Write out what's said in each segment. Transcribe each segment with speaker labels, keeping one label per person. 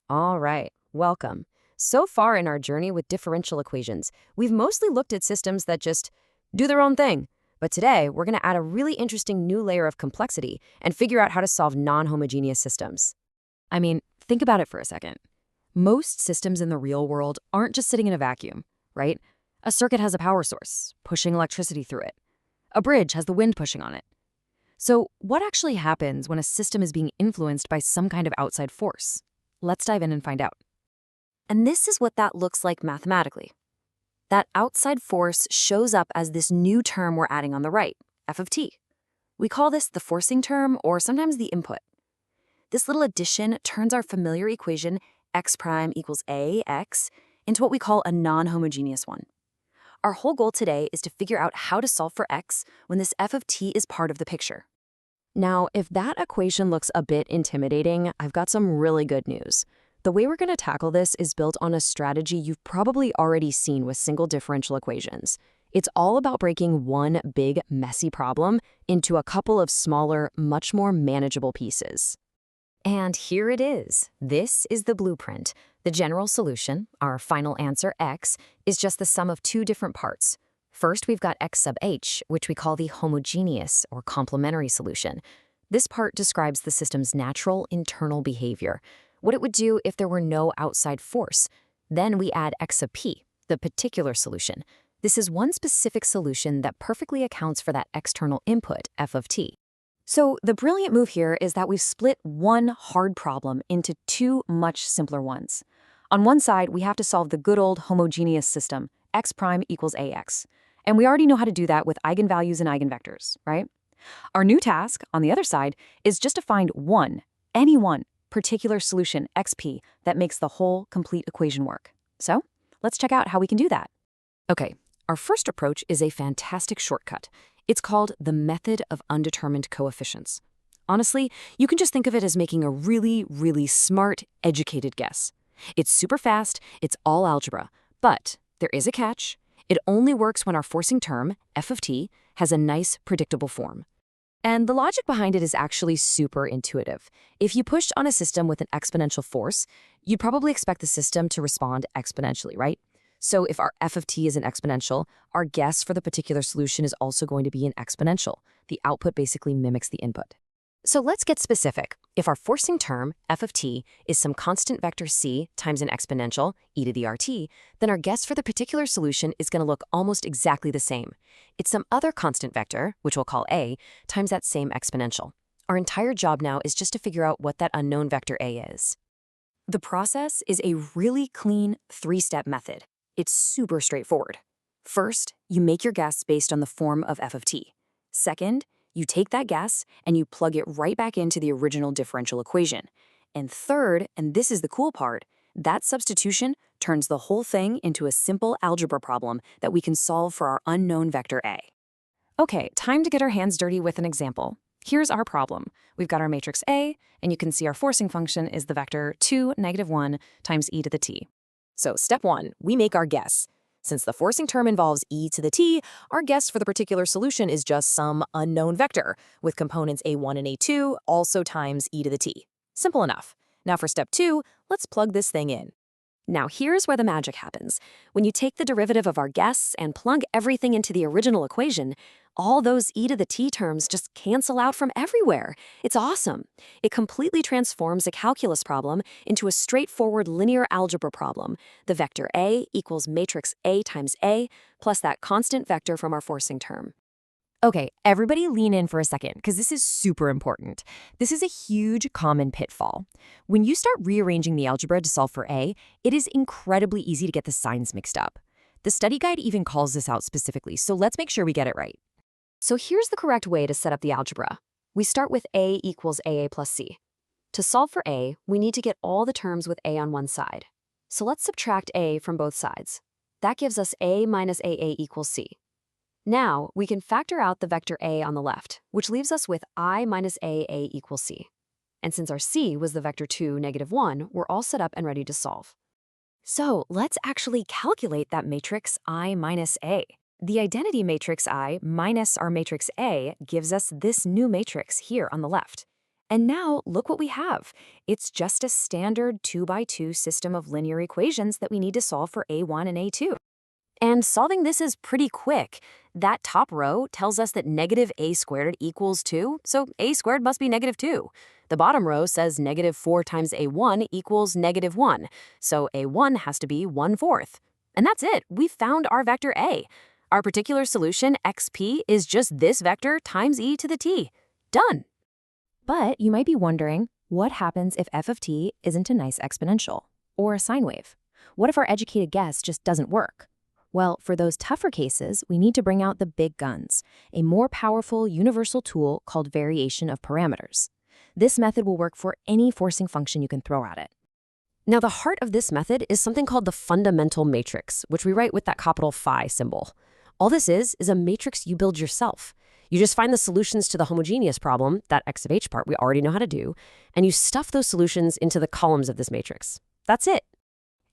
Speaker 1: All right, welcome. So far in our journey with differential equations, we've mostly looked at systems that just do their own thing. But today, we're going to add a really interesting new layer of complexity and figure out how to solve non-homogeneous systems.
Speaker 2: I mean, think about it for a second. Most systems in the real world aren't just sitting in a vacuum, right? A circuit has a power source, pushing electricity through it. A bridge has the wind pushing on it. So what actually happens when a system is being influenced by some kind of outside force? Let's dive in and find out.
Speaker 3: And this is what that looks like mathematically. That outside force shows up as this new term we're adding on the right, f of t. We call this the forcing term or sometimes the input. This little addition turns our familiar equation x prime equals ax into what we call a non-homogeneous one. Our whole goal today is to figure out how to solve for x when this f of t is part of the picture.
Speaker 1: Now, if that equation looks a bit intimidating, I've got some really good news. The way we're going to tackle this is built on a strategy you've probably already seen with single differential equations. It's all about breaking one big, messy problem into a couple of smaller, much more manageable pieces.
Speaker 4: And here it is. This is the blueprint. The general solution, our final answer, x, is just the sum of two different parts. First, we've got x sub h, which we call the homogeneous or complementary solution. This part describes the system's natural internal behavior, what it would do if there were no outside force. Then we add x sub p, the particular solution. This is one specific solution that perfectly accounts for that external input, f of t.
Speaker 3: So the brilliant move here is that we've split one hard problem into two much simpler ones. On one side, we have to solve the good old homogeneous system, x prime equals ax. And we already know how to do that with eigenvalues and eigenvectors, right? Our new task, on the other side, is just to find any one, particular solution, xp, that makes the whole complete equation work. So let's check out how we can do that.
Speaker 2: Okay, our first approach is a fantastic shortcut. It's called the method of undetermined coefficients. Honestly, you can just think of it as making a really, really smart, educated guess. It's super fast, it's all algebra, but there is a catch. It only works when our forcing term, f of t, has a nice, predictable form. And the logic behind it is actually super intuitive. If you pushed on a system with an exponential force, you'd probably expect the system to respond exponentially, right? So if our f of t is an exponential, our guess for the particular solution is also going to be an exponential. The output basically mimics the input. So let's get specific. If our forcing term, f of t, is some constant vector c times an exponential, e to the rt, then our guess for the particular solution is going to look almost exactly the same. It's some other constant vector, which we'll call a, times that same exponential. Our entire job now is just to figure out what that unknown vector a is.
Speaker 3: The process is a really clean three-step method. It's super straightforward. First, you make your guess based on the form of f of t. Second, you take that guess and you plug it right back into the original differential equation. And third, and this is the cool part, that substitution turns the whole thing into a simple algebra problem that we can solve for our unknown vector a.
Speaker 2: Okay, time to get our hands dirty with an example. Here's our problem. We've got our matrix A, and you can see our forcing function is the vector 2, negative 1 times e to the t. So step 1, we make our guess. Since the forcing term involves e to the t, our guess for the particular solution is just some unknown vector, with components a1 and a2 also times e to the t. Simple enough. Now for step 2, let's plug this thing in. Now here's where the magic happens. When you take the derivative of our guess and plug everything into the original equation, all those e to the t terms just cancel out from everywhere. It's awesome. It completely transforms a calculus problem into a straightforward linear algebra problem. The vector a equals matrix A times A plus that constant vector from our forcing term. Okay, everybody lean in for a second, because this is super important. This is a huge common pitfall. When you start rearranging the algebra to solve for A, it is incredibly easy to get the signs mixed up. The study guide even calls this out specifically, so let's make sure we get it right. So here's the correct way to set up the algebra. We start with A equals AA plus C. To solve for A, we need to get all the terms with A on one side. So let's subtract A from both sides. That gives us A minus AA equals C. Now, we can factor out the vector a on the left, which leaves us with I minus AA equals c. And since our c was the vector 2, negative 1, we're all set up and ready to solve. So let's actually calculate that matrix I minus A. The identity matrix I minus our matrix A gives us this new matrix here on the left.
Speaker 3: And now look what we have. It's just a standard 2 by 2 system of linear equations that we need to solve for A1 and A2. And solving this is pretty quick. That top row tells us that negative a squared equals 2, so a squared must be negative 2. The bottom row says negative 4 times a1 equals negative 1, so a1 has to be 1/4. And that's it, we found our vector a. Our particular solution, xp, is just this vector times e to the t. Done. But you might be wondering, what happens if f of t isn't a nice exponential, or a sine wave? What if our educated guess just doesn't work? Well, for those tougher cases, we need to bring out the big guns, a more powerful universal tool called variation of parameters. This method will work for any forcing function you can throw at it.
Speaker 1: Now, the heart of this method is something called the fundamental matrix, which we write with that capital phi symbol. All this is a matrix you build yourself. You just find the solutions to the homogeneous problem, that x of h part we already know how to do, and you stuff those solutions into the columns of this matrix. That's it.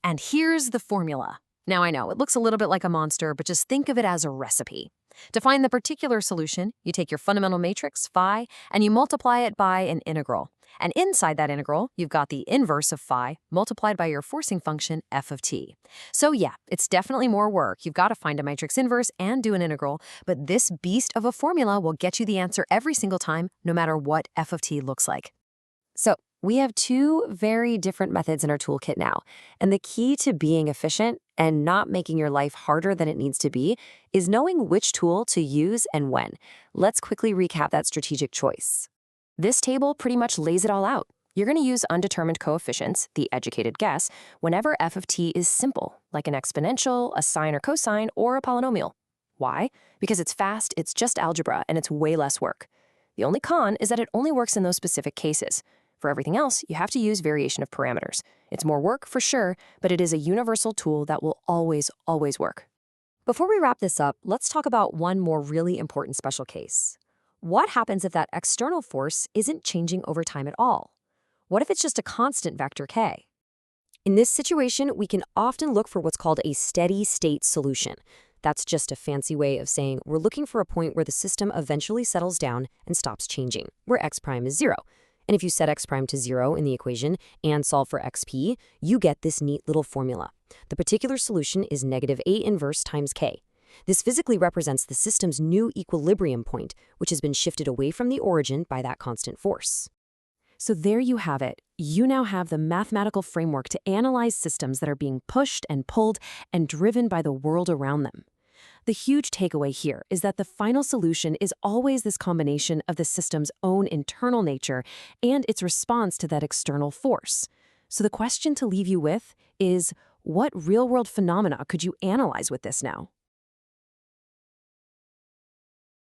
Speaker 2: And here's the formula. Now I know, it looks a little bit like a monster, but just think of it as a recipe. To find the particular solution, you take your fundamental matrix, phi, and you multiply it by an integral. And inside that integral, you've got the inverse of phi multiplied by your forcing function, f of t. So yeah, it's definitely more work. You've got to find a matrix inverse and do an integral, but this beast of a formula will get you the answer every single time, no matter what f of t looks like.
Speaker 1: So we have two very different methods in our toolkit now, and the key to being efficient and not making your life harder than it needs to be is knowing which tool to use and when. Let's quickly recap that strategic choice.
Speaker 3: This table pretty much lays it all out. You're going to use undetermined coefficients, the educated guess, whenever f of t is simple, like an exponential, a sine or cosine, or a polynomial. Why? Because it's fast, it's just algebra, and it's way less work. The only con is that it only works in those specific cases. For everything else, you have to use variation of parameters. It's more work for sure, but it is a universal tool that will always, always work.
Speaker 1: Before we wrap this up, let's talk about one more really important special case. What happens if that external force isn't changing over time at all? What if it's just a constant vector k? In this situation, we can often look for what's called a steady state solution. That's just a fancy way of saying we're looking for a point where the system eventually settles down and stops changing, where x prime is 0. And if you set x prime to 0 in the equation and solve for xp, you get this neat little formula. The particular solution is negative a inverse times k. This physically represents the system's new equilibrium point, which has been shifted away from the origin by that constant force.
Speaker 3: So there you have it. You now have the mathematical framework to analyze systems that are being pushed and pulled and driven by the world around them. The huge takeaway here is that the final solution is always this combination of the system's own internal nature and its response to that external force. So the question to leave you with is, what real-world phenomena could you analyze with this now?